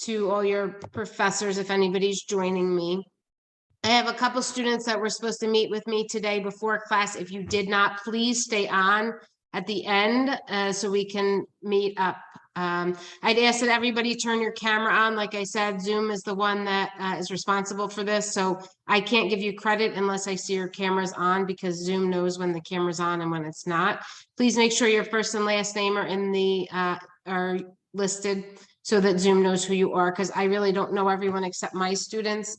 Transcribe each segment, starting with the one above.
to all your professors if anybody's joining me. I have a couple students that were supposed to meet with me today before class. If you did not, please stay on at the end so we can meet up. I'd ask that everybody turn your camera on. Like I said, Zoom is the one that is responsible for this. So I can't give you credit unless I see your cameras on, because Zoom knows when the camera's on and when it's not. Please make sure your first and last name are in the are listed so that Zoom knows who you are, because I really don't know everyone except my students.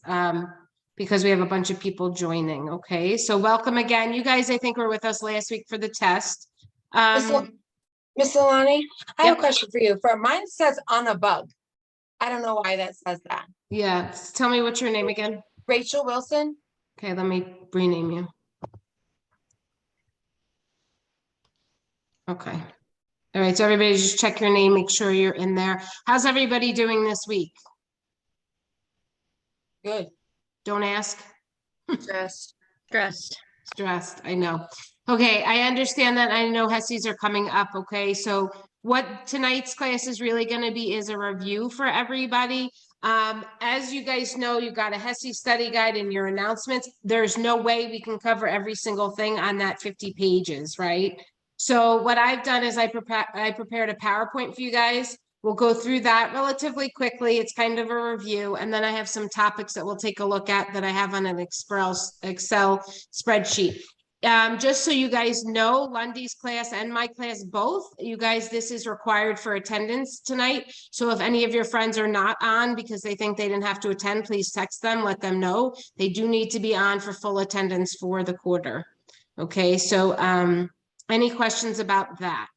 Because we have a bunch of people joining. Okay, so welcome again. You guys, I think, were with us last week for the test. Miss Alani, I have Yep. a question for you. For mine says on a bug. I don't know why that says that. Yeah, tell me what's your name again. Rachel Wilson. Okay, let me rename you. Okay. All right, so everybody just check your name, make sure you're in there. How's everybody doing this week? Good. Don't ask. Stressed. Stressed, I know. Okay, I understand that. I know HESIs are coming up, okay? So what tonight's class is really gonna be is a review for everybody. As you guys know, you got a HESI study guide in your announcements. There's no way we can cover every single thing on that 50 pages, right? So what I've done is I prepared a PowerPoint for you guys. We'll go through that relatively quickly. It's kind of a review. And then I have some topics that we'll take a look at that I have on an Excel spreadsheet. Just so you guys know, Lundy's class and my class both, you guys, this is required for attendance tonight. So if any of your friends are not on because they think they didn't have to attend, please text them, let them know. They do need to be on for full attendance for the quarter. Okay, so any questions about that?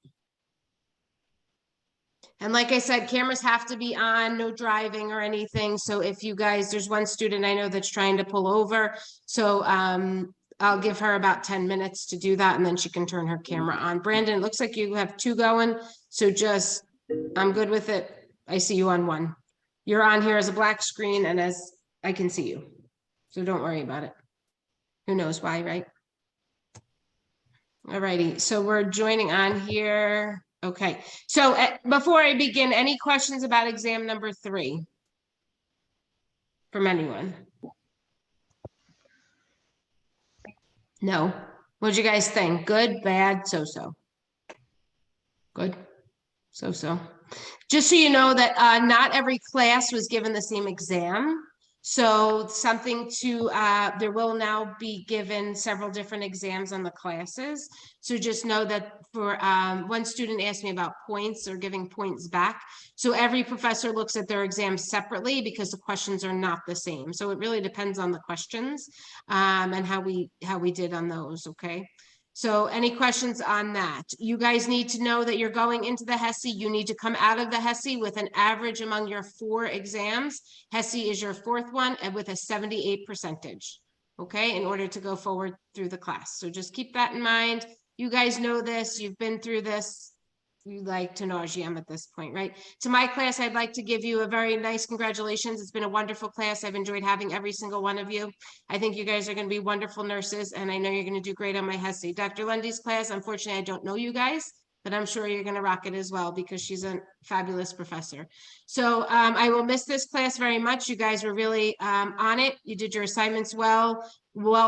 And like I said, cameras have to be on, no driving or anything. So if you guys, there's one student I know that's trying to pull over. So I'll give her about 10 minutes to do that and then she can turn her camera on. Brandon, it looks like you have two going. So just, I'm good with it. I see you on one. You're on here as a black screen and as I can see you. So don't worry about it. Who knows why, right? All righty, so we're joining on here. Okay, so before I begin, any questions about exam number 3 from anyone? No. What'd you guys think? Good, bad, so-so? Good, so-so. Just so you know that not every class was given the same exam. So something to, there will now be given several different exams on the classes. So just know that for one student asked me about points or giving points back. So every professor looks at their exams separately because the questions are not the same. So it really depends on the questions and how we did on those, okay? So any questions on that? You guys need to know that you're going into the HESI. You need to come out of the HESI with an average among your 4 exams. HESI is your 4th one and with a 78%, okay, in order to go forward through the class. So just keep that in mind. You guys know this. You've been through this. You like to nauseam at this point, right? To my class, I'd like to give you a very nice congratulations. It's been a wonderful class. I've enjoyed having every single one of you. I think you guys are going to be wonderful nurses, and I know you're going to do great on my HESI. Dr. Lundy's class, unfortunately, I don't know you guys, but I'm sure you're going to rock it as well because she's a fabulous professor. So I will miss this class very much. You guys were really on it. You did your assignments well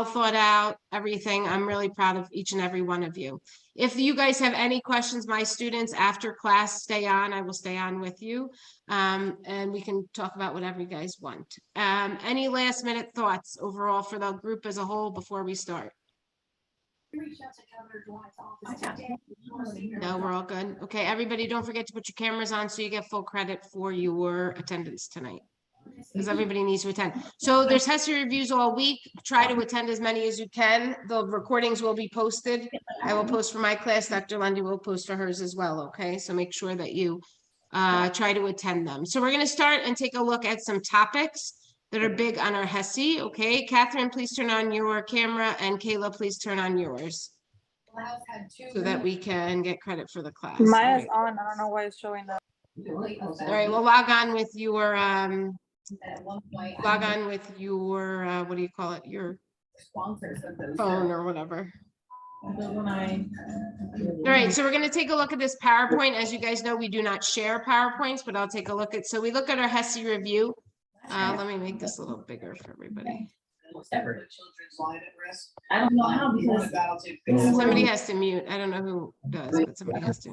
thought out, everything. I'm really proud of each and every one of you. If you guys have any questions, my students after class, stay on. I will stay on with you and we can talk about whatever you guys want. Any last minute thoughts overall for the group as a whole before we start? No, we're all good. Okay, everybody don't forget to put your cameras on so you get full credit for your attendance tonight, because everybody needs to attend. So there's HESI reviews all week. Try to attend as many as you can. The recordings will be posted. I will post for my class. Dr. Lundy will post for hers as well, okay? So make sure that you try to attend them. So we're gonna start and take a look at some topics that are big on our HESI, okay? Catherine, please turn on your camera, and Kayla, please turn on yours so that we can get credit for the class. Maya's on. I don't know why it's showing that. All right, well, log on with your what do you call it? Your phone or whatever. All right, so we're going to take a look at this PowerPoint. As you guys know, we do not share PowerPoints, but I'll take a look at, so we look at our HESI review. Let me make this a little bigger for everybody. I don't know how because Somebody has to mute. I don't know who does, but somebody has to.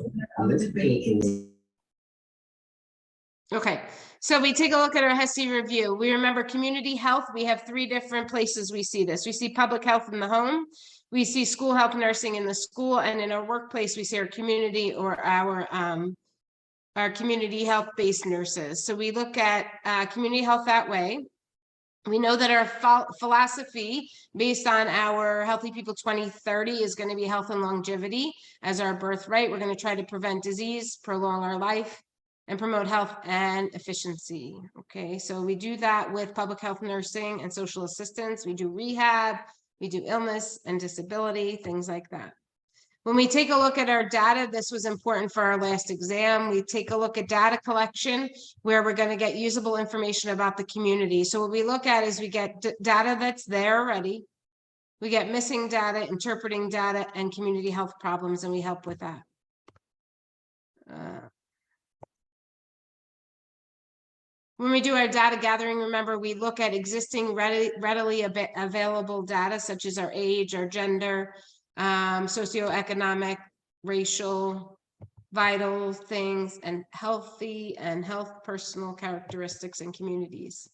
Okay, so we take a look at our HESI review. We remember community health. We have 3 different places we see this. We see public health in the home. We see school health nursing in the school, and in our workplace, we see our community or our community health-based nurses. So we look at community health that way. We know that our philosophy based on our Healthy People 2030 is going to be health and longevity as our birthright. We're going to try to prevent disease, prolong our life, and promote health and efficiency. Okay, so we do that with public health nursing and social assistance. We do rehab, we do illness and disability, things like that. When we take a look at our data, this was important for our last exam. We take a look at data collection where we're going to get usable information about the community. So what we look at is we get data that's there already. We get missing data, interpreting data, and community health problems, and we help with that. When we do our data gathering, remember, we look at existing readily available data, such as our age, our gender, socioeconomic, racial, vital things, and health personal characteristics and communities.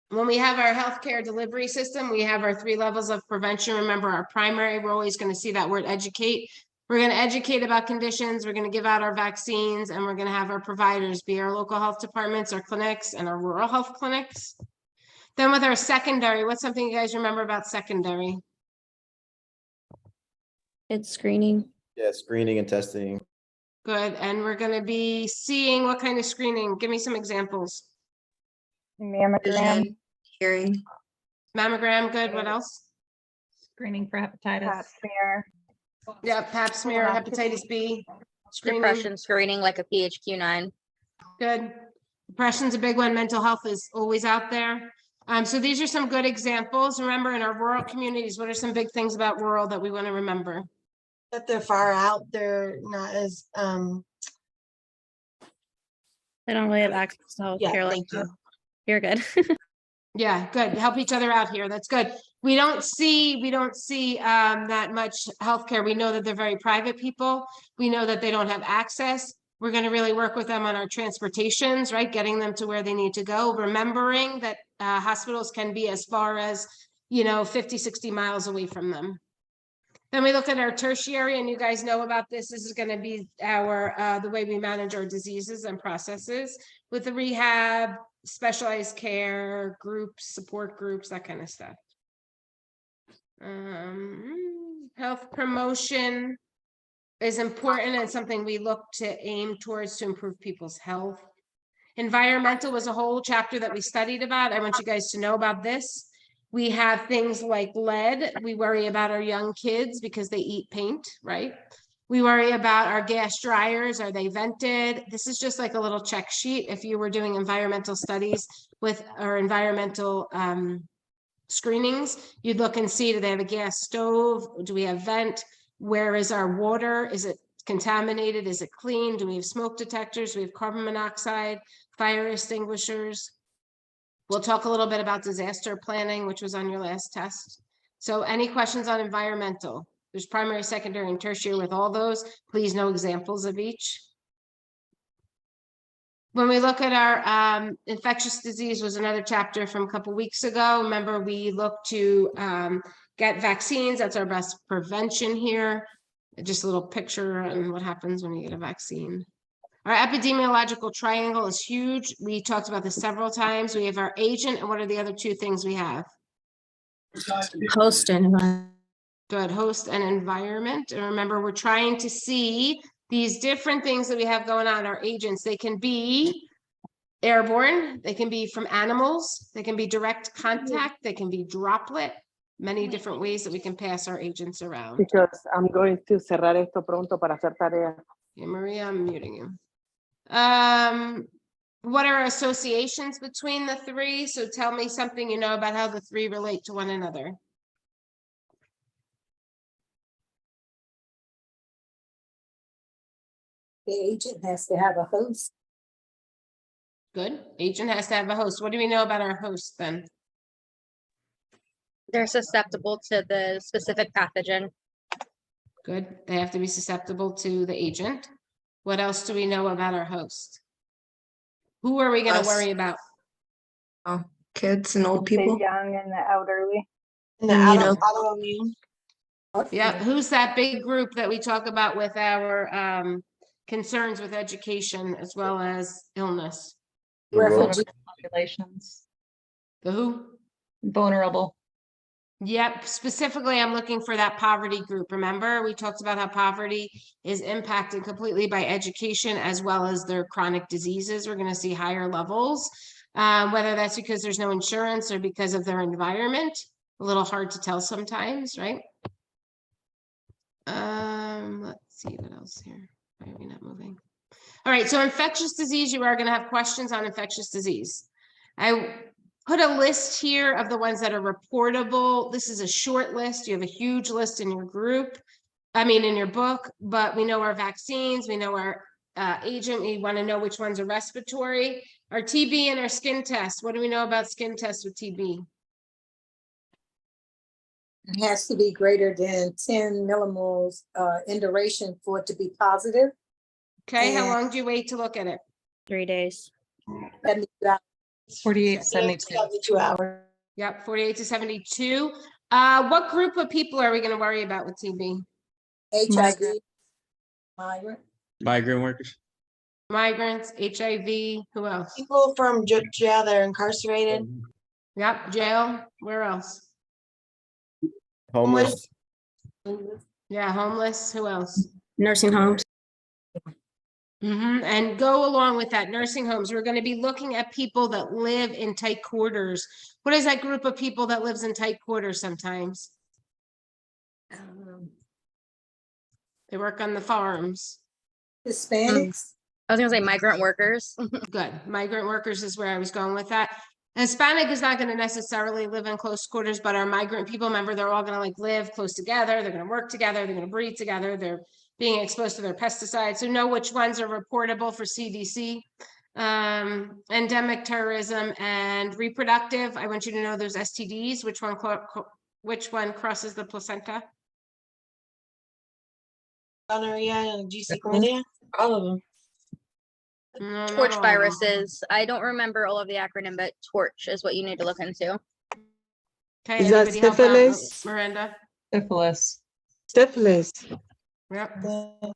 When we have our healthcare delivery system, we have our 3 levels of prevention. Remember, our primary, we're always going to see that word educate. We're going to educate about conditions, we're going to give out our vaccines, and we're going to have our providers be our local health departments, our clinics, and our rural health clinics. Then with our secondary, what's something you guys remember about secondary? It's screening. Yeah, screening and testing. Good, and we're going to be seeing what kind of screening? Give me some examples. Mammogram, Hearing. Mammogram, good, what else? screening for hepatitis. Pap smear. Yeah, pap smear, hepatitis B, screening. Depression screening like a PHQ-9. Good. Depression's a big one. Mental health is always out there. So these are some good examples. Remember, in our rural communities, what are some big things about rural that we want to remember? That they're far out, they're not as They don't really have access to healthcare. yeah, Like thank you. You're good. Yeah, good. Help each other out here. That's good. We don't see that much healthcare. We know that they're very private people. We know that they don't have access. We're going to really work with them on our transportations, right? Getting them to where they need to go. Remembering that hospitals can be as far as, 50, 60 miles away from them. Then we look at our tertiary, and you guys know about this. This is going to be our the way we manage our diseases and processes with the rehab, specialized care, groups, support groups, that kind of stuff. Health promotion is important and something we look to aim towards to improve people's health. Environmental was a whole chapter that we studied about. I want you guys to know about this. We have things like lead. We worry about our young kids because they eat paint, right? We worry about our gas dryers. Are they vented? This is just like a little check sheet. If you were doing environmental studies with our environmental screenings, you'd look and see, do they have a gas stove? Do we have vent? Where is our water? Is it contaminated? Is it clean? Do we have smoke detectors? Do we have carbon monoxide, fire extinguishers? We'll talk a little bit about disaster planning, which was on your last test. So any questions on environmental? There's primary, secondary, and tertiary with all those. Please know examples of each. When we look at our infectious disease was another chapter from a couple weeks ago. Remember, we look to get vaccines. That's our best prevention here. Just a little picture on what happens when you get a vaccine. Our epidemiological triangle is huge. We talked about this several times. We have our agent, and what are the other 2 things we have? Host and environment. Good, host and environment. And remember, we're trying to see these different things that we have going on. Our agents, they can be airborne, they can be from animals, they can be direct contact, they can be droplet, many different ways that we can pass our agents around. Because I'm going to cerrar esto pronto para hacer tarea. Okay, Maria, I'm muting you. What are associations between the 3? So tell me something you know about how the 3 relate to one another. The agent has to have a host. Good. Agent has to have a host. What do we know about our host then? They're susceptible to the specific pathogen. Good. They have to be susceptible to the agent. What else do we know about our host? Who are we going to Us. worry about? Kids and old people. young and the elderly. And the You know. autoimmune. Yeah, who's that big group that we talk about with our concerns with education as well as illness? Refugee. Populations, The who? vulnerable. Yep, specifically, I'm looking for that poverty group. Remember, we talked about how poverty is impacted completely by education as well as their chronic diseases. We're going to see higher levels, whether that's because there's no insurance or because of their environment. A little hard to tell sometimes, right? Let's see what else here. Why are we not moving? All right, so infectious disease, you are going to have questions on infectious disease. I put a list here of the ones that are reportable. This is a short list. You have a huge list in your group. I mean, in your book, but we know our vaccines, we know our agent, we want to know which ones are respiratory. Our TB and our skin test. What do we know about skin tests with TB? It has to be greater than 10 millimoles in duration for it to be positive. Okay, how And- long do you wait to look at it? 3 days. 48, 72. 72 hours. Yep, 48 to 72. What group of people are we going to worry about with TB? HIV. Migrant. Migrant workers. Migrants, HIV, who else? People from jail that are incarcerated. Yep, jail, where else? Homeless. Yeah, homeless, who else? Nursing homes. And go along with that, nursing homes. We're going to be looking at people that live in tight quarters. What is that group of people that lives in tight quarters sometimes? They work on the farms. Hispanics. I was gonna say migrant workers. Good. Migrant workers is where I was going with that. Hispanic is not going to necessarily live in close quarters, but our migrant people, remember, they're all going to like live close together. They're going to work together. They're going to breed together. They're being exposed to their pesticides. So know which ones are reportable for CDC. Endemic terrorism and reproductive. I want you to know those STDs. Which one crosses the placenta? Gonorrhea and GC chlamydia. All of them. No, not Torch all of them. viruses. I don't remember all of the acronym, but torch is what you need to look into. Okay, Is that anybody help out, syphilis? Miranda? Syphilis. Syphilis. Yep. All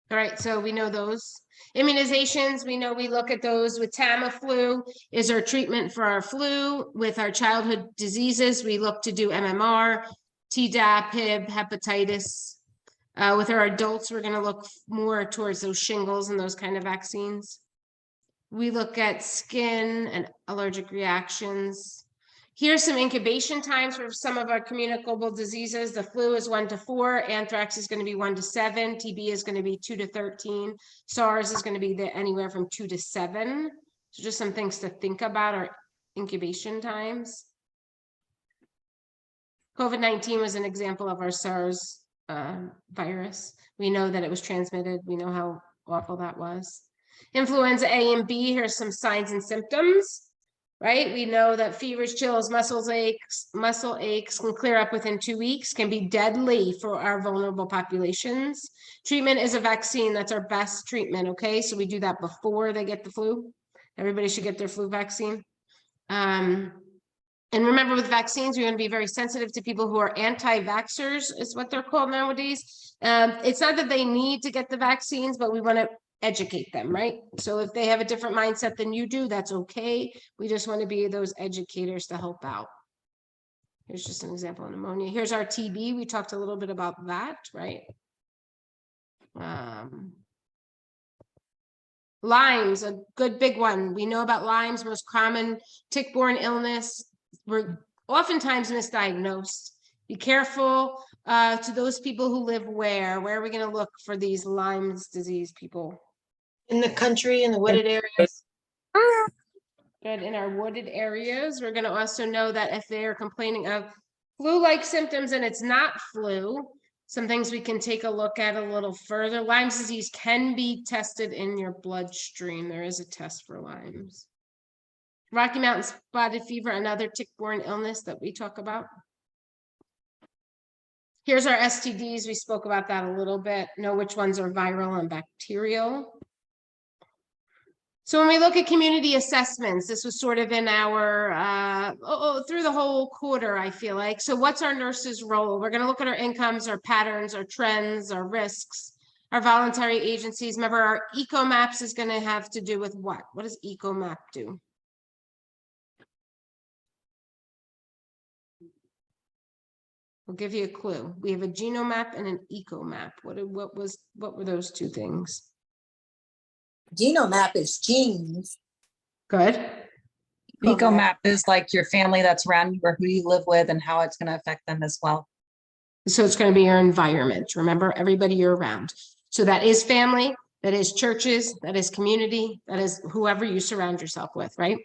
right, so we know those. Immunizations, we know we look at those with Tamiflu is our treatment for our flu. With our childhood diseases, we look to do MMR, Tdap, Hib, hepatitis. With our adults, we're going to look more towards those shingles and those kind of vaccines. We look at skin and allergic reactions. Here's some incubation times for some of our communicable diseases. The flu is 1 to 4. Anthrax is going to be 1 to 7. TB is going to be 2 to 13. SARS is going to be anywhere from 2 to 7. So just some things to think about are incubation times. COVID-19 was an example of our SARS virus. We know that it was transmitted. We know how awful that was. Influenza A and B, here's some signs and symptoms. Right? We know that fevers, chills, muscle aches can clear up within 2 weeks, can be deadly for our vulnerable populations. Treatment is a vaccine. That's our best treatment. Okay. So we do that before they get the flu. Everybody should get their flu vaccine. And remember, with vaccines, you're going to be very sensitive to people who are anti-vaxxers is what they're called nowadays. It's not that they need to get the vaccines, but we want to educate them, right? So if they have a different mindset than you do, that's okay. We just want to be those educators to help out. Here's just an example of pneumonia. Here's our TB. We talked a little bit about that, right? Lyme's a good big one. We know about Lyme's, most common tick-borne illness. We're oftentimes misdiagnosed. Be careful to those people who live where? Where are we going to look for these Lyme's disease people? In the country, in the wooded areas. Good. In our wooded areas, we're going to also know that if they are complaining of flu-like symptoms and it's not flu, some things we can take a look at a little further. Lyme's disease can be tested in your bloodstream. There is a test for Lyme's. Rocky Mountain spotted fever, another tick-borne illness that we talk about. Here's our STDs. We spoke about that a little bit. Know which ones are viral and bacterial. So when we look at community assessments, this was sort of in our, through the whole quarter, I feel like. So what's our nurses' role? We're going to look at our incomes, our patterns, our trends, our risks, our voluntary agencies. Remember, our eco maps is going to have to do with what? What does eco map do? We'll give you a clue. We have a genome map and an eco map. What were those two things? Genome map is genes. Good. Eco map is like your family that's around you or who you live with and how it's going to affect them as well. So it's going to be your environment. Remember, everybody you're around. So that is family, that is churches, that is community, that is whoever you surround yourself with, right?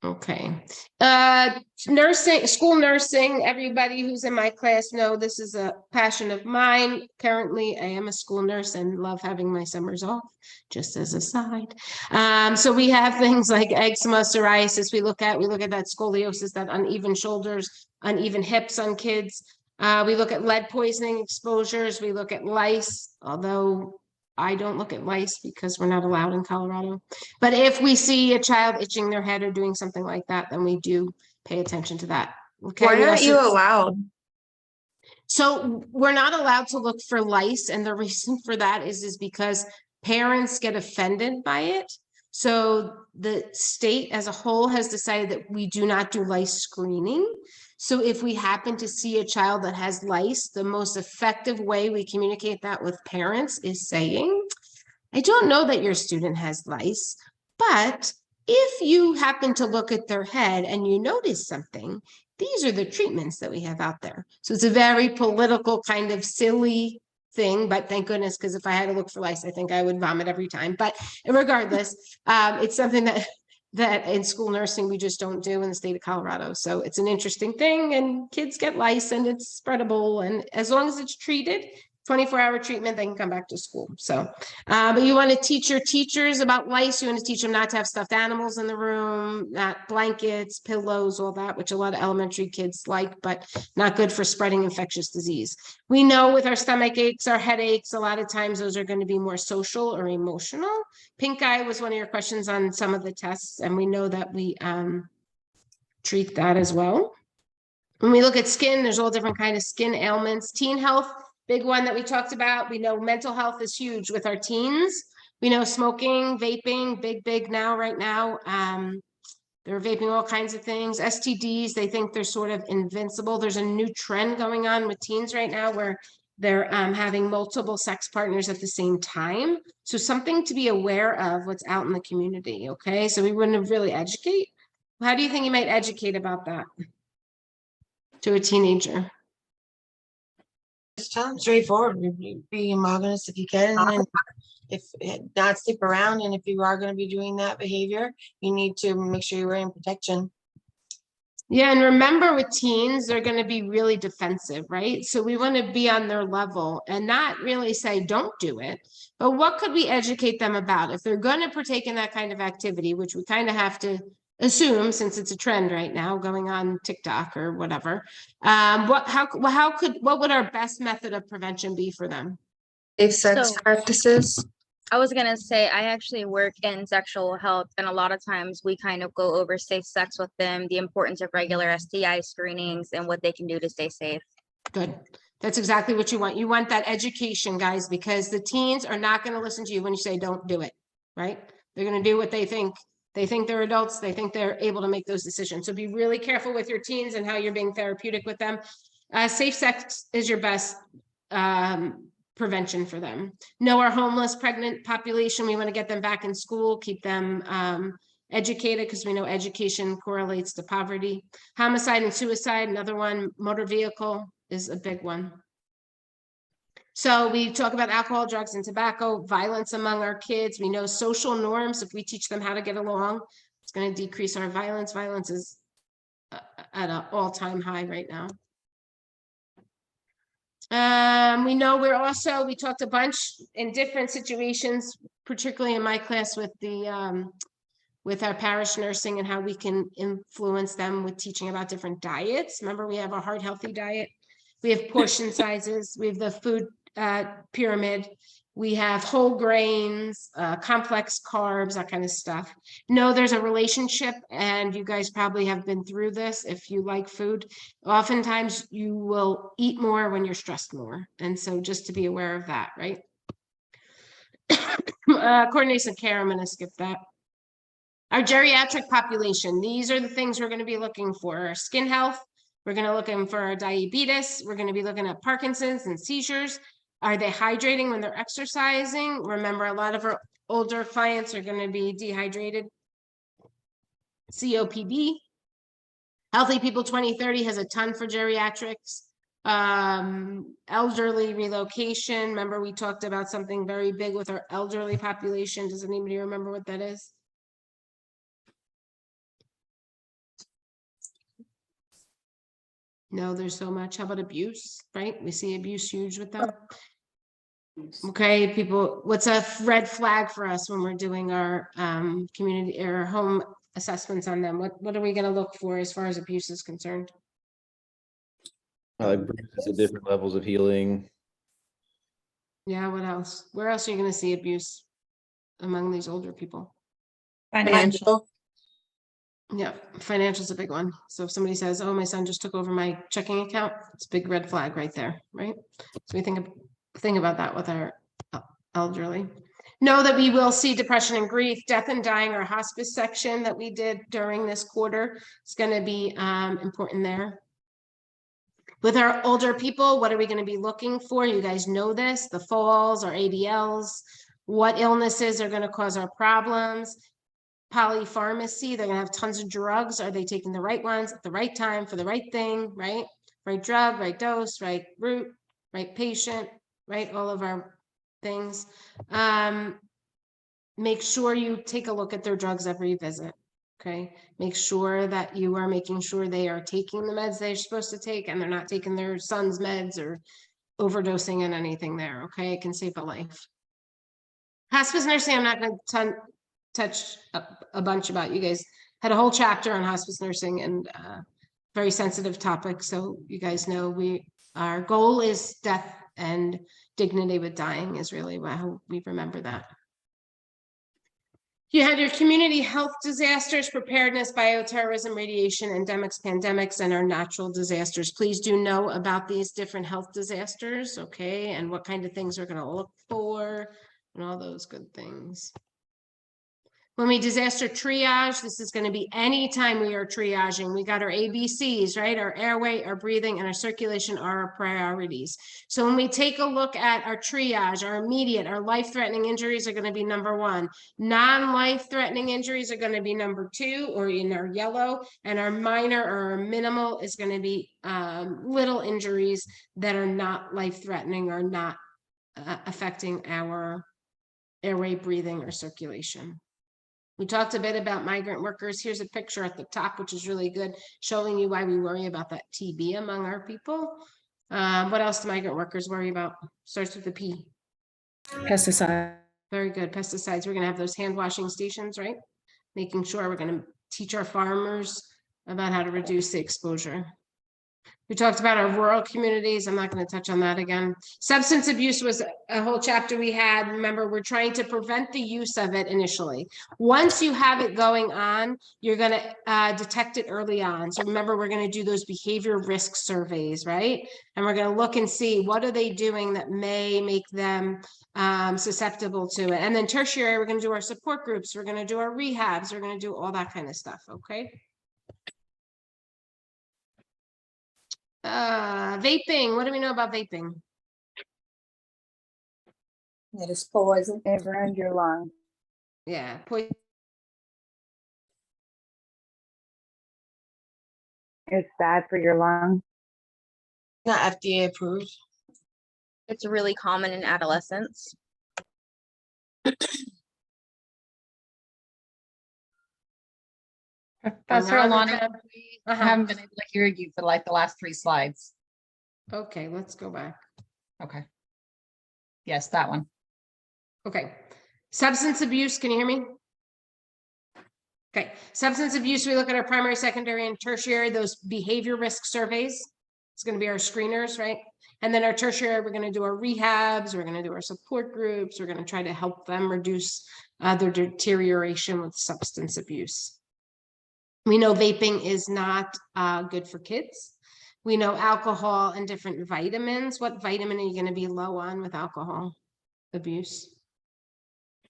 Okay. Nursing, school nursing, everybody who's in my class know this is a passion of mine. Currently, I am a school nurse and love having my summers off, just as a side. So we have things like eczema, psoriasis. We look at that scoliosis, that uneven shoulders, uneven hips on kids. We look at lead poisoning exposures. We look at lice, although I don't look at lice because we're not allowed in Colorado. But if we see a child itching their head or doing something like that, then we do pay attention to that. Okay. Why aren't you allowed? So we're not allowed to look for lice. And the reason for that is because parents get offended by it. So the state as a whole has decided that we do not do lice screening. So if we happen to see a child that has lice, the most effective way we communicate that with parents is saying, I don't know that your student has lice, but if you happen to look at their head and you notice something, these are the treatments that we have out there. So it's a very political kind of silly thing, but thank goodness, because if I had to look for lice, I think I would vomit every time. But regardless, it's something that in school nursing we just don't do in the state of Colorado. So it's an interesting thing, and kids get lice and it's spreadable, and as long as it's treated, 24-hour treatment, they can come back to school. So but you want to teach your teachers about lice. You want to teach them not to have stuffed animals in the room, not blankets, pillows, all that, which a lot of elementary kids like, but not good for spreading infectious disease. We know with our stomach aches, our headaches, a lot of times those are going to be more social or emotional. Pink eye was one of your questions on some of the tests, and we know that we treat that as well. When we look at skin, there's all different kinds of skin ailments. Teen health, big one that we talked about. We know mental health is huge with our teens. We know smoking, vaping, big now, right now. They're vaping all kinds of things. STDs, they think they're sort of invincible. There's a new trend going on with teens right now where they're having multiple sex partners at the same time. So something to be aware of what's out in the community, okay? So we wouldn't really educate. How do you think you might educate about that to a teenager? Just tell them straightforward. Be monogamous if you can, and if not stick around. And if you are going to be doing that behavior, you need to make sure you're wearing protection. Yeah, and remember with teens, they're going to be really defensive, right? So we want to be on their level and not really say, don't do it. But what could we educate them about? If they're going to partake in that kind of activity, which we kind of have to assume since it's a trend right now going on TikTok or whatever, what would our best method of prevention be for them? Safe sex So- practices. I was gonna say, I actually work in sexual health, and a lot of times we kind of go over safe sex with them, the importance of regular STI screenings and what they can do to stay safe. Good. That's exactly what you want. You want that education, guys, because the teens are not going to listen to you when you say don't do it, right? They're going to do what they think. They think they're adults. They think they're able to make those decisions. So be really careful with your teens and how you're being therapeutic with them. Safe sex is your best prevention for them. Know our homeless pregnant population. We want to get them back in school, keep them educated, because we know education correlates to poverty. Homicide and suicide, another one. Motor vehicle is a big one. So we talk about alcohol, drugs, and tobacco, violence among our kids. We know social norms. If we teach them how to get along, it's going to decrease our violence. Violence is at an all-time high right now. We know we talked a bunch in different situations, particularly in my class with with our parish nursing and how we can influence them with teaching about different diets. Remember, we have a heart healthy diet. We have portion sizes. We have the food pyramid. We have whole grains, complex carbs, that kind of stuff. No, there's a relationship, and you guys probably have been through this. If you like food, oftentimes you will eat more when you're stressed more. And so just to be aware of that, right? Coordination of care, I'm going to skip that. Our geriatric population, these are the things we're going to be looking for. Our skin health, we're going to look for our diabetes, we're going to be looking at Parkinson's and seizures. Are they hydrating when they're exercising? Remember, a lot of our older clients are going to be dehydrated. COPD. Healthy People 2030 has a ton for geriatrics. Elderly relocation. Remember, we talked about something very big with our elderly population. Does anybody remember what that is? No, there's so much. How about abuse, right? We see abuse huge with them. Okay, people, what's a red flag for us when we're doing our community or home assessments on them? What are we going to look for as far as abuse is concerned? Like bruises at different levels of healing. Yeah, what else? Where else are you going to see abuse among these older people? Financial. Yeah, financial's a big one. So if somebody says, oh, my son just took over my checking account, it's a big red flag right there, right? So we think about that with our elderly. Know that we will see depression and grief, death and dying, our hospice section that we did during this quarter. It's going to be important there. With our older people, what are we going to be looking for? You guys know this, the falls, our ADLs, what illnesses are going to cause our problems. Polypharmacy, they're going to have tons of drugs. Are they taking the right ones at the right time for the right thing, right? Right drug, right dose, right route, right patient, right? All of our things. Make sure you take a look at their drugs every visit, okay? Make sure that you are making sure they are taking the meds they're supposed to take and they're not taking their son's meds or overdosing on anything there, okay? It can save a life. Hospice nursing, I'm not going to touch a bunch about. You guys had a whole chapter on hospice nursing and very sensitive topic. So you guys know our goal is death and dignity with dying is really how we remember that. You had your community health disasters, preparedness, bioterrorism, radiation, endemics, pandemics, and our natural disasters. Please do know about these different health disasters, okay? And what kind of things we're going to look for and all those good things. When we disaster triage, this is going to be anytime we are triaging. We got our ABCs, right? Our airway, our breathing, and our circulation are our priorities. So when we take a look at our triage, our immediate, our life-threatening injuries are going to be number 1. Non-life-threatening injuries are going to be number 2, or in our yellow, and our minor or minimal is going to be little injuries that are not life-threatening or not affecting our airway, breathing, or circulation. We talked a bit about migrant workers. Here's a picture at the top, which is really good, showing you why we worry about that TB among our people. What else do migrant workers worry about? Starts with the P. Pesticide. Very good. Pesticides. We're going to have those hand washing stations, right? Making sure we're going to teach our farmers about how to reduce the exposure. We talked about our rural communities. I'm not going to touch on that again. Substance abuse was a whole chapter we had. Remember, we're trying to prevent the use of it initially. Once you have it going on, you're going to detect it early on. So remember, we're going to do those behavior risk surveys, right? And we're going to look and see what are they doing that may make them susceptible to it. And then tertiary, we're going to do our support groups. We're going to do our rehabs. We're going to do all that kind of stuff, okay? Vaping. What do we know about vaping? It is poison. It ruins your lung. Yeah, poison. It's bad for your lung. Not FDA approved. It's really common in adolescents. Professor Alani, I Uh-huh. haven't been able to hear you for like the last 3 slides. Okay, let's go back. Okay. Yes, that one. Okay. Substance abuse, can you hear me? Okay, substance abuse, we look at our primary, secondary, and tertiary, those behavior risk surveys. It's gonna be our screeners, right? And then our tertiary, we're gonna do our rehabs, we're gonna do our support groups, we're gonna try to help them reduce their deterioration with substance abuse. We know vaping is not good for kids. We know alcohol and different vitamins. What vitamin are you gonna be low on with alcohol abuse?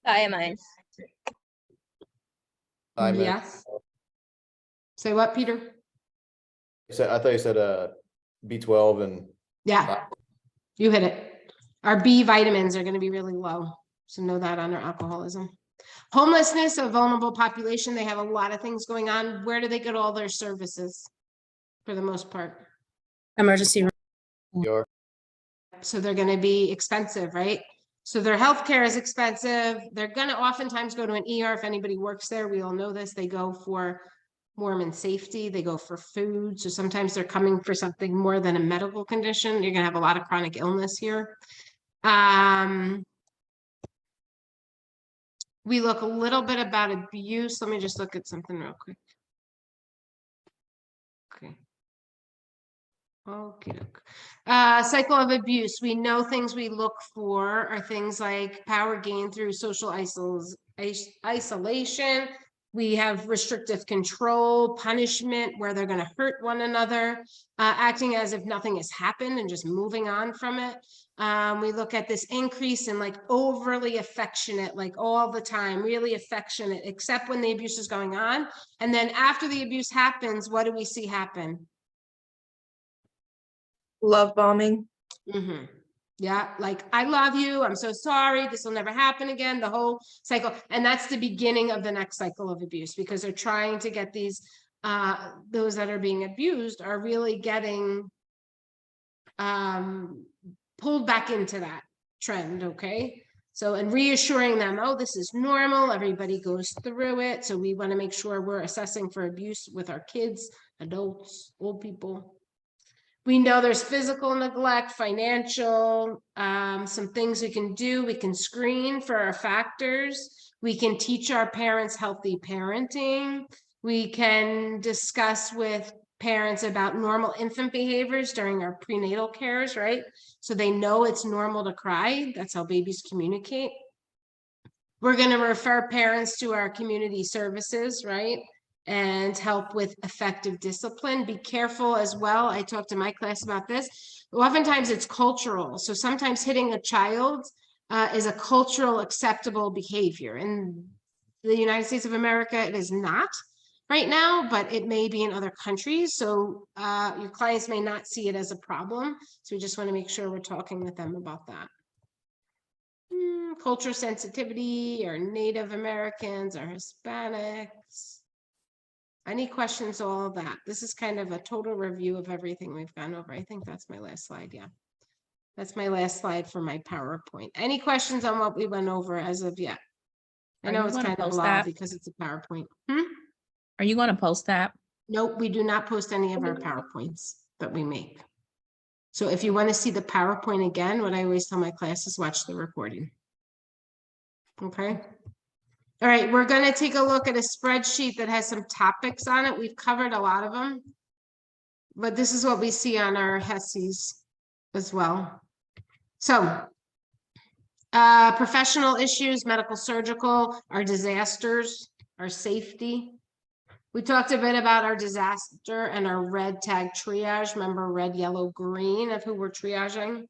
Thiamine. Yes. Say what, Peter? I thought you said B12 and Yeah, you hit it. Our B vitamins are going to be really low. So know that on our alcoholism. Homelessness, a vulnerable population. They have a lot of things going on. Where do they get all their services for the most part? Emergency room. ER. So they're going to be expensive, right? So their healthcare is expensive. They're going to oftentimes go to an ER. If anybody works there, we all know this. They go for warm and safety. They go for food. So sometimes they're coming for something more than a medical condition. You're going to have a lot of chronic illness here. We look a little bit about abuse. Let me just look at something real quick. Okay. Okay. Cycle of abuse. We know things we look for are things like power gain through social isolation. We have restrictive control, punishment, where they're going to hurt one another, acting as if nothing has happened and just moving on from it. We look at this increase in like overly affectionate, like all the time, really affectionate, except when the abuse is going on. And then after the abuse happens, what do we see happen? Love bombing. Mm-hmm. Yeah, like, I love you, I'm so sorry, this will never happen again, the whole cycle. And that's the beginning of the next cycle of abuse, because they're trying to get these, those that are being abused are really getting pulled back into that trend, okay? So, and reassuring them, oh, this is normal, everybody goes through it. So we want to make sure we're assessing for abuse with our kids, adults, old people. We know there's physical neglect, financial, some things we can do. We can screen for our factors. We can teach our parents healthy parenting. We can discuss with parents about normal infant behaviors during our prenatal cares, right? So they know it's normal to cry. That's how babies communicate. We're going to refer parents to our community services, right? And help with effective discipline. Be careful as well. I talked to my class about this. Oftentimes it's cultural. So sometimes hitting a child is a cultural acceptable behavior. In the United States of America, it is not right now, but it may be in other countries. So your clients may not see it as a problem. So we just want to make sure we're talking with them about that. Cultural sensitivity, or Native Americans, or Hispanics. Any questions, all of that? This is kind of a total review of everything we've gone over. I think that's my last slide. Yeah. That's my last slide for my PowerPoint. Any questions on what we went over as of yet? I know it's kind of blah because it's a PowerPoint. Are you going to post that? Nope, we do not post any of our PowerPoints that we make. So if you want to see the PowerPoint again, what I always tell my class is watch the recording. Okay. All right, we're going to take a look at a spreadsheet that has some topics on it. We've covered a lot of them, but this is what we see on our HESIs as well. So, professional issues, medical, surgical, our disasters, our safety. We talked a bit about our disaster and our red tag triage. Remember red, yellow, green of who we're triaging.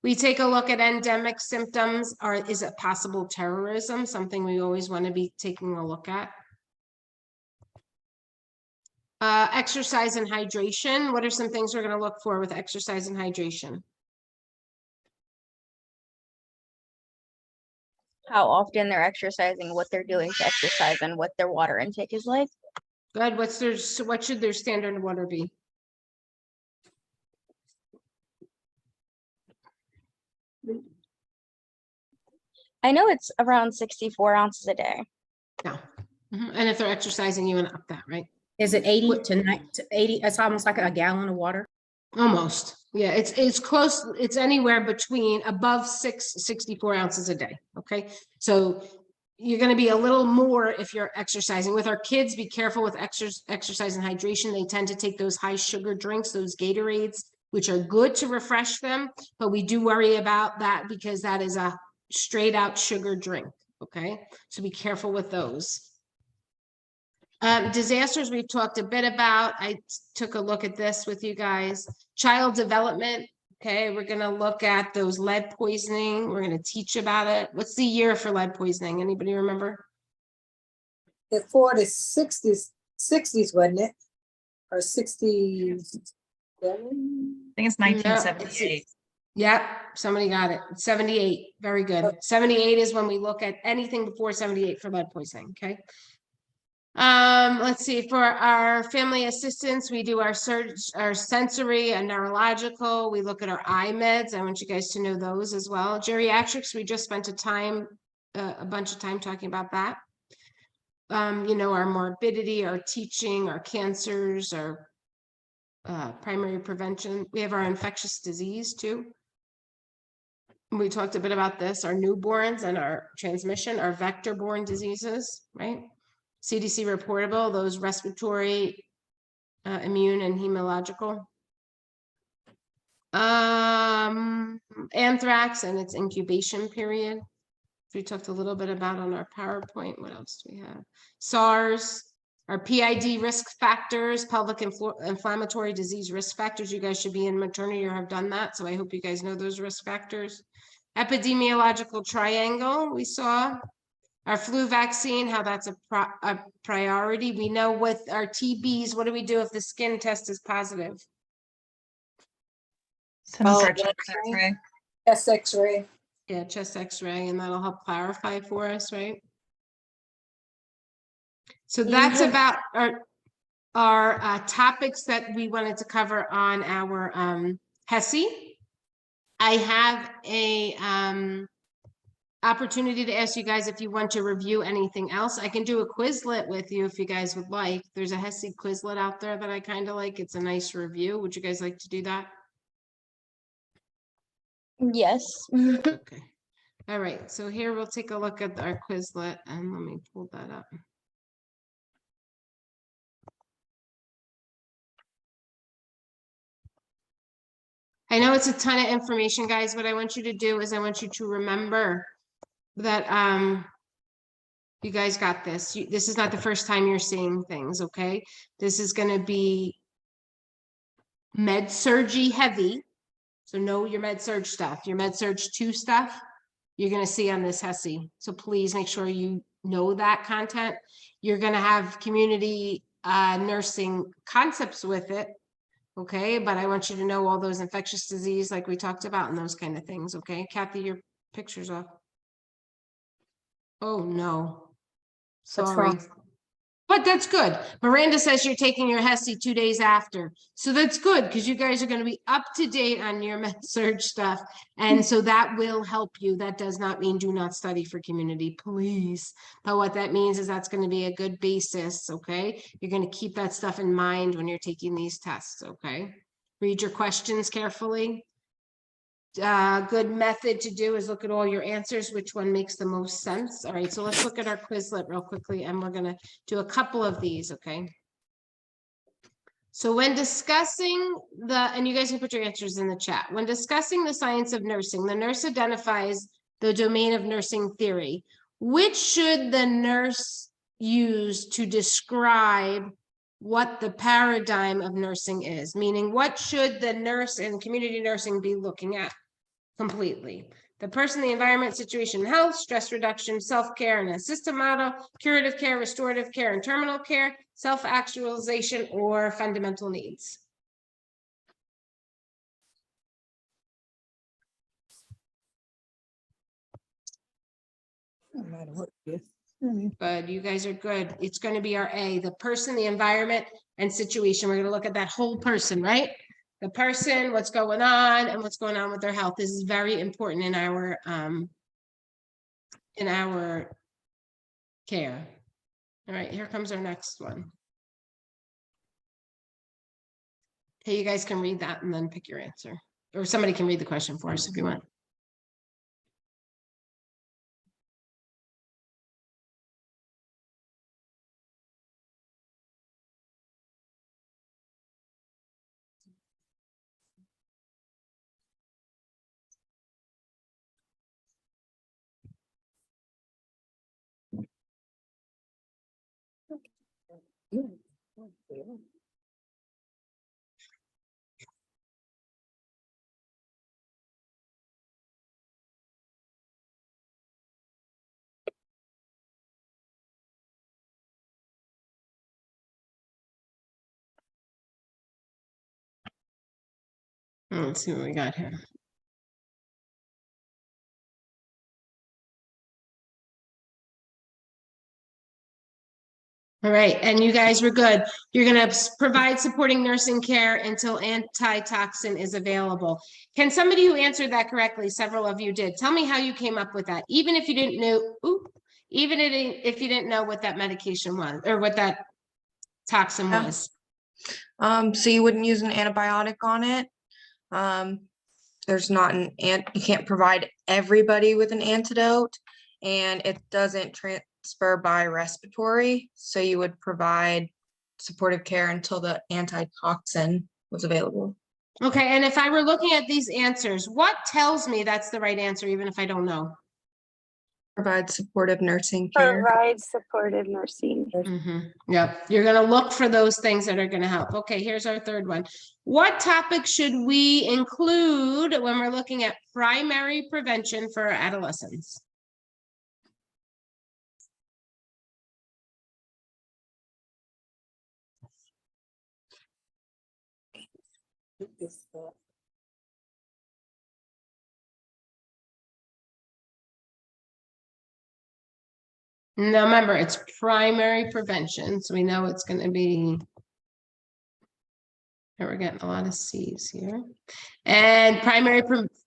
We take a look at endemic symptoms, or is it possible terrorism? Something we always want to be taking a look at. Exercise and hydration. What are some things we're going to look for with exercise and hydration? How often they're exercising, what they're doing to exercise, and what their water intake is like. Good. What should their standard water be? I know it's around 64 ounces a day. No. And if they're exercising, you want to up that, right? Is it 80 to 80? It's almost like a gallon of water. Almost. Yeah, it's close, it's anywhere between above 64 ounces a day, okay? So you're gonna be a little more if you're exercising. With our kids, be careful with exercise and hydration. They tend to take those high sugar drinks, those Gatorades, which are good to refresh them, but we do worry about that because that is a straight out sugar drink, okay? So be careful with those. Disasters we've talked a bit about. I took a look at this with you guys. Child development. Okay, we're gonna look at those lead poisoning. We're gonna teach about it. What's the year for lead poisoning? Anybody remember? Before the 60s, wasn't it? Or 60s? I think it's 1978. Yep, somebody got it. 78. Very good. 78 is when we look at anything before 78 for lead poisoning. Okay. Let's see, for our family assistance, we do our sensory and neurological. We look at our eye meds. I want you guys to know those as well. Geriatrics, we just spent a bunch of time talking about that. You know, our morbidity, our teaching, our cancers, our primary prevention. We have our infectious disease too. We talked a bit about this, our newborns and our transmission, our vector-borne diseases, right? CDC reportable, those respiratory, immune and hematological. Anthrax and its incubation period. We talked a little bit about on our PowerPoint. What else do we have? SARS, our PID risk factors, pelvic inflammatory disease risk factors. You guys should be in maternity or have done that. So I hope you guys know those risk factors. Epidemiological triangle, we saw. Our flu vaccine, how that's a priority. We know with our TBs, what do we do if the skin test is positive? Send us Oh, our chest X-ray. Chest X-ray. Yeah, chest X-ray, and that'll help clarify for us, right? So that's about our topics that we wanted to cover on our HESI. I have a opportunity to ask you guys if you want to review anything else. I can do a Quizlet with you if you guys would like. There's a HESI Quizlet out there that I kind of like. It's a nice review. Would you guys like to do that? Yes. Okay. All right. So here we'll take a look at our Quizlet and let me pull that up. I know it's a ton of information, guys. What I want you to do is I want you to remember that you guys got this. This is not the first time you're seeing things, okay? This is going to be med-surgy heavy. So know your med-surg stuff. Your med-surg 2 stuff, you're going to see on this HESI. So please make sure you know that content. You're going to have community nursing concepts with it. Okay, but I want you to know all those infectious disease like we talked about and those kind of things, okay? Kathy, your picture's off. Oh, no. What's Sorry. wrong? But that's good. Miranda says you're taking your HESI 2 days after. So that's good because you guys are going to be up to date on your med-surg stuff. And so that will help you. That does not mean do not study for community, please. But what that means is that's going to be a good basis, okay? You're going to keep that stuff in mind when you're taking these tests, okay? Read your questions carefully. Good method to do is look at all your answers, which one makes the most sense. All right, so let's look at our Quizlet real quickly, and we're going to do a couple of these, okay? So when discussing and you guys can put your answers in the chat. When discussing the science of nursing, the nurse identifies the domain of nursing theory. Which should the nurse use to describe what the paradigm of nursing is? Meaning, what should the nurse in community nursing be looking at? Completely. The person, the environment, situation, health, stress reduction, self-care, and a system model, curative care, restorative care, and terminal care, self-actualization, or fundamental needs. No matter what it is. Good, you guys are good. It's going to be our A, the person, the environment, and situation. We're going to look at that whole person, right? The person, what's going on, and what's going on with their health. This is very important in our care. All right, here comes our next one. Okay, you guys can read that and then pick your answer. or somebody can read the question for us if you want. Let's see what we got here. All right, and you guys were good. You're going to provide supporting nursing care until antitoxin is available. Can somebody who answered that correctly, several of you did, tell me how you came up with that, even if you didn't know, if you didn't know what that medication was or what that toxin Yeah. was. So you wouldn't use an antibiotic on it. There's not you can't provide everybody with an antidote, and it doesn't transfer by respiratory. So you would provide supportive care until the antitoxin was available. Okay, and if I were looking at these answers, what tells me that's the right answer, even if I don't know? Provide supportive nursing care. Provide supportive nursing. Yep, you're gonna look for those things that are gonna help. Okay, here's our third one. What topic should we include when we're looking at primary prevention for adolescents? Now, remember, it's primary prevention, so we know it's gonna be. And we're getting a lot of C's here. And primary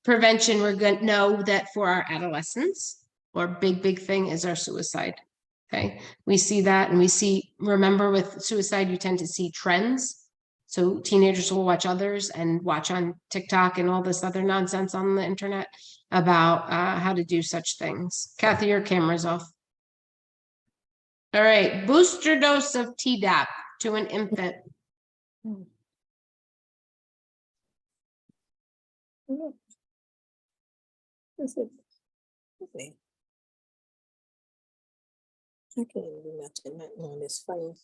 prevention, we're gonna know that for our adolescents, our big thing is our suicide. Okay, we see that, and we see, remember with suicide, you tend to see trends. So teenagers will watch others and watch on TikTok and all this other nonsense on the internet about how to do such things. Kathy, your camera's off. All right, booster dose of Tdap to an infant. I can't do nothing on this phone.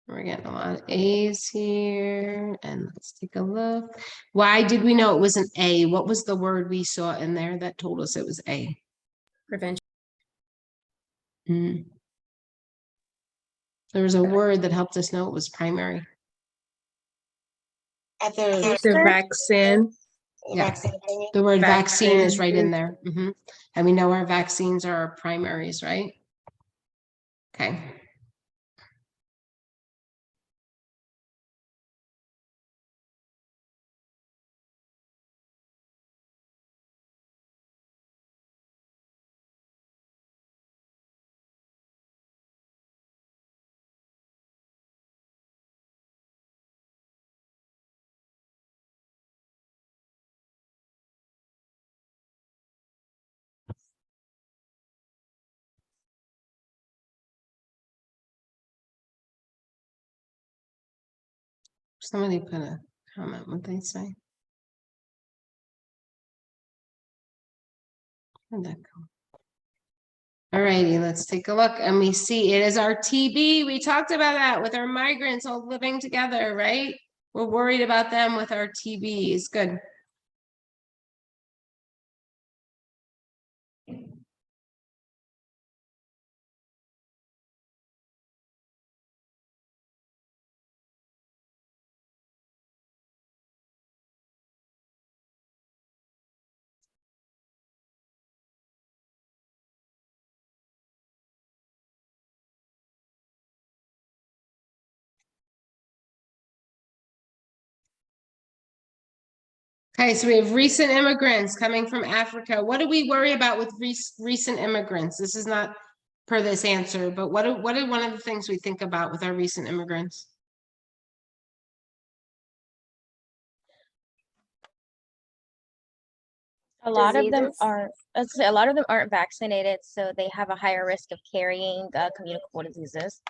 We're getting a lot of A's here, and let's take a look. Why did we know it was an A? What was the word we saw in there that told us it was A? Prevention. There was a word that helped us know it was primary. At the The vaccine. Yeah. vaccine thing. The word vaccine is right in Vaccine. there. And we know our vaccines are our primaries, right? Okay. Somebody put a comment, what they say? Where'd that go? All righty, let's take a look, and we see it is our TB. We talked about that with our migrants all living together, right? We're worried about them with our TBs. Good. Okay, so we have recent immigrants coming from Africa. What do we worry about with recent immigrants? This is not per this answer, but what are one of the things we think about with our recent immigrants? A lot of them Diseases. are, let's say, a lot of them aren't vaccinated, so they have a higher risk of carrying communicable diseases.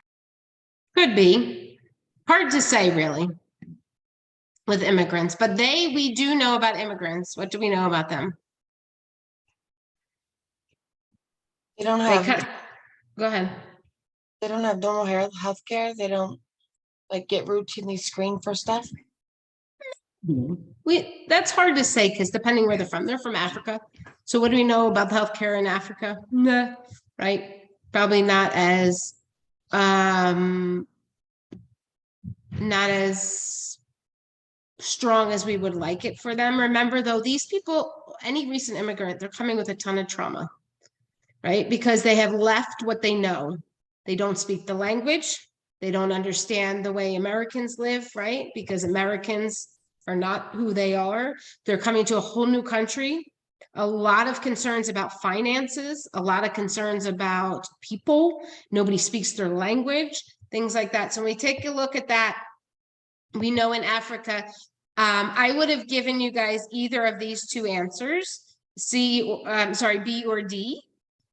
Could be. Hard to say, really, with immigrants, but we do know about immigrants. What do we know about them? They don't They have, go ahead. they don't have normal health care. They don't like get routinely screened for stuff. That's hard to say because depending where they're from Africa. So what do we know about healthcare in Africa? Nah, right? Probably not as strong as we would like it for them. Remember though, these people, any recent immigrant, they're coming with a ton of trauma, right? Because they have left what they know. They don't speak the language. They don't understand the way Americans live, right? Because Americans are not who they are. They're coming to a whole new country. A lot of concerns about finances, a lot of concerns about people. Nobody speaks their language, things like that. So when we take a look at that, we know in Africa, I would have given you guys either of these two answers, B or D.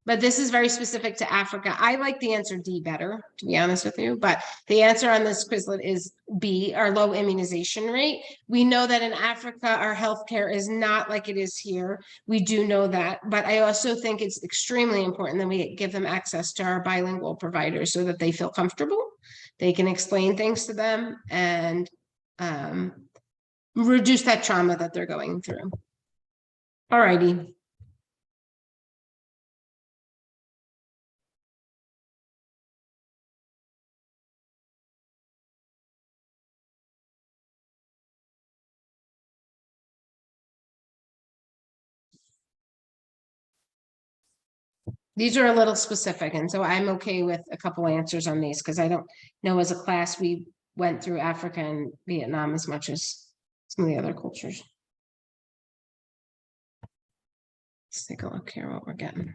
But this is very specific to Africa. I like the answer D better, to be honest with you. But the answer on this Quizlet is B, our low immunization rate. We know that in Africa, our healthcare is not like it is here. We do know that. But I also think it's extremely important that we give them access to our bilingual providers so that they feel comfortable. They can explain things to them and reduce that trauma that they're going through. All righty. These are a little specific, and so I'm okay with a couple answers on these because I don't know as a class we went through Africa and Vietnam as much as some of the other cultures. Let's take a look here what we're getting.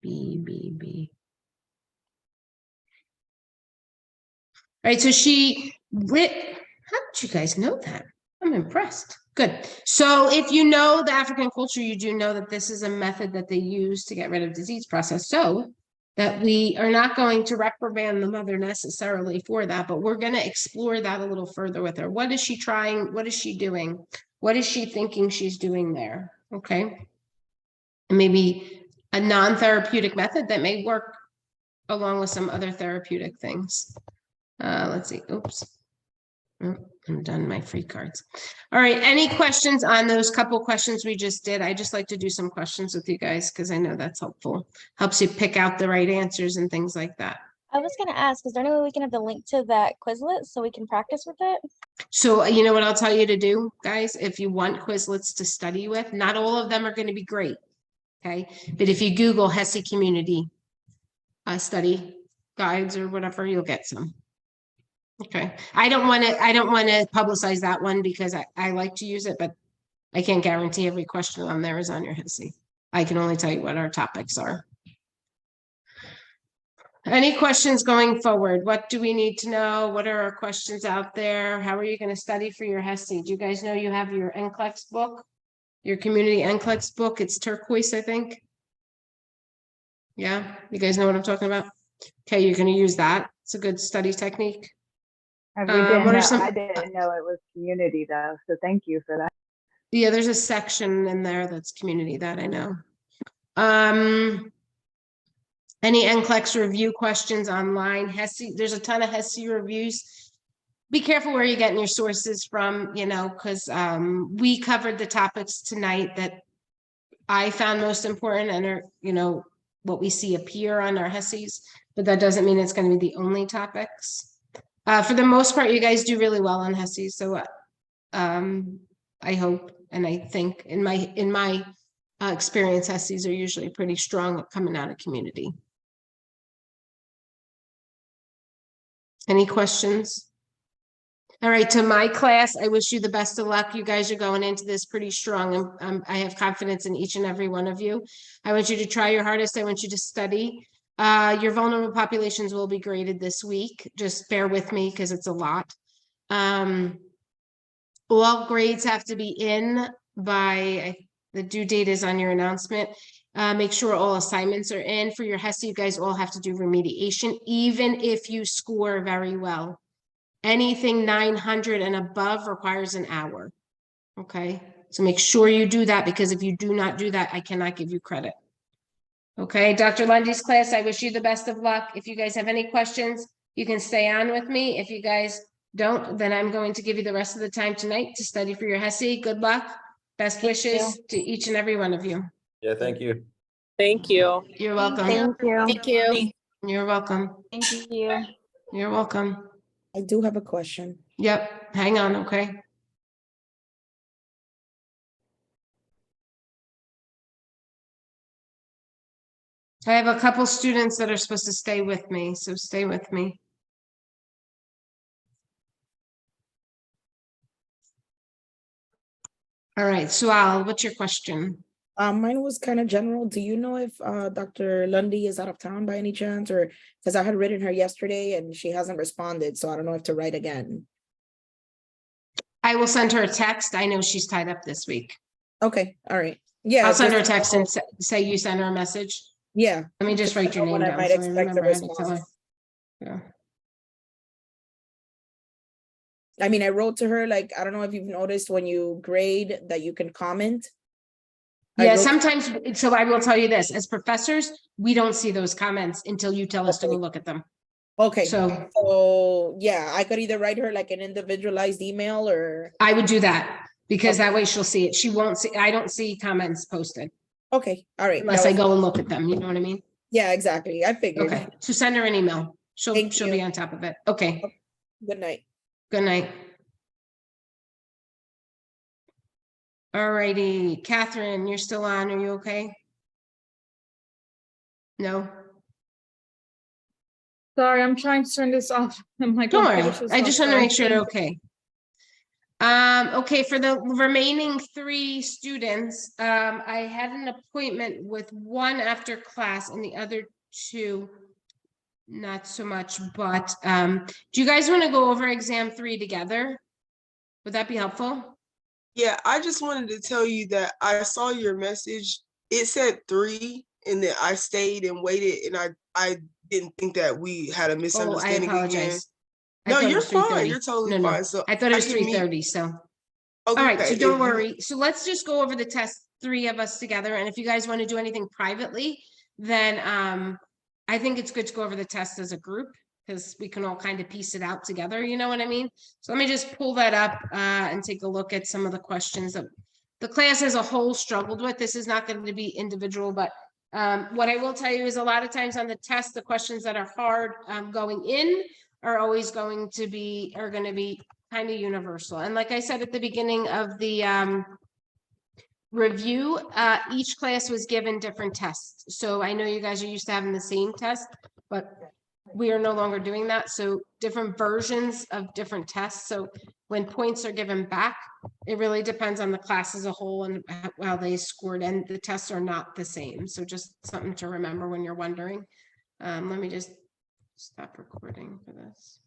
B. All right, so how did you guys know that? I'm impressed. Good. So if you know the African culture, you do know that this is a method that they use to get rid of disease process. So that we are not going to reprimand the mother necessarily for that, but we're going to explore that a little further with her. What is she trying? What is she doing? What is she thinking she's doing there? Okay. And maybe a non-therapeutic method that may work along with some other therapeutic things. Let's see. Oops. Oh, I'm done my free cards. All right. Any questions on those couple questions we just did? I just like to do some questions with you guys because I know that's helpful. Helps you pick out the right answers and things like that. I was going to ask, is there any way we can have the link to that Quizlet so we can practice with it? So you know what I'll tell you to do, guys? If you want Quizlets to study with, not all of them are going to be great. Okay. But if you Google HESI community study guides or whatever, you'll get some. Okay. I don't want to publicize that one because I like to use it, but I can't guarantee every question on there is on your HESI. I can only tell you what our topics are. Any questions going forward? What do we need to know? What are our questions out there? How are you going to study for your HESI? Do you guys know you have your NCLEX book? Your community NCLEX book? It's turquoise, I think. Yeah, you guys know what I'm talking about? Okay, you're going to use that. It's a good study technique. We didn't what are know, some? I didn't know it was community though, so thank you for that. Yeah, there's a section in there that's community that I know. Any NCLEX review questions online? HESI, there's a ton of HESI reviews. Be careful where you're getting your sources from, you know, because we covered the topics tonight that I found most important and are, you know, what we see appear on our HESIs, but that doesn't mean it's going to be the only topics. For the most part, you guys do really well on HESIs, so I hope and I think in my experience, HESIs are usually pretty strong at coming out of community. Any questions? All right, to my class, I wish you the best of luck. You guys are going into this pretty strong. I have confidence in each and every one of you. I want you to try your hardest. I want you to study. Your vulnerable populations will be graded this week. Just bear with me because it's a lot. All grades have to be in by, the due date is on your announcement. Make sure all assignments are in. For your HESI, you guys all have to do remediation, even if you score very well. Anything 900 and above requires an hour. Okay, so make sure you do that, because if you do not do that, I cannot give you credit. Okay, Dr. Lundy's class, I wish you the best of luck. If you guys have any questions, you can stay on with me. If you guys don't, then I'm going to give you the rest of the time tonight to study for your HESI. Good luck. Best wishes to each and every one of you. Yeah, thank you. Thank you. You're welcome. Thank you. Thank you. You're welcome. Thank you. You're welcome. I do have a question. Yep, hang on, okay? I have a couple students that are supposed to stay with me, so stay with me. All right, Sual, what's your question? Mine was kind of general. Do you know if Dr. Lundy is out of town by any chance, or because I had written her yesterday and she hasn't responded, so I don't know if to write again. I will send her a text. I know she's tied up this week. Okay, all right. Yeah, I'll send her a just- text and say you send her a message. Yeah. Let me just write your name when I down. might so I expect a remember how to tell her. response. Yeah. I mean, I wrote to her, like, I don't know if you've noticed when you grade that you can comment. I Yeah, wrote- sometimes, so I will tell you this, as professors, we don't see those comments until you tell us to go Okay. look at them. Okay, So so yeah, I could either write her like an individualized email or, I would do that, because that way she'll see it. She won't see, I don't see comments posted okay, all right. unless that I was- go and look at them, you know what I mean? Yeah, exactly. I figured. Okay, so send her an email. She'll Thank be you. on top of it. Okay, Good night. good night. All righty, Catherine, you're still on. Are you okay? No? Sorry, I'm trying to turn this off. My Don't worry, computer's just I not just want to make sure starting. you're okay. Okay, for the remaining 3 students, I had an appointment with one after class and the other 2 not so much, but do you guys want to go over exam 3 together? Would that be helpful? Yeah, I just wanted to tell you that I saw your message. It said 3, and then I stayed and waited, and I didn't think that we had a Oh, I misunderstanding again. apologize. I No, thought it you're was fine. 3:30. You're totally No, no, fine. So I thought it was can meet- 3:30, so. Okay, All right, so if don't you- worry. So let's just go over the test, 3 of us together. And if you guys want to do anything privately, then I think it's good to go over the test as a group, because we can all kind of piece it out together, you know what I mean? So let me just pull that up and take a look at some of the questions that the class as a whole struggled with. This is not going to be individual, but what I will tell you is a lot of times on the test, the questions that are hard going in are always going to be kind of universal. And like I said at the beginning of the review, each class was given different tests. So I know you guys are used to having the same test, but we are no longer doing that. So different versions of different tests. So when points are given back, it really depends on the class as a whole and how they scored, and the tests are not the same. So just something to remember when you're wondering. Let me just stop recording for this.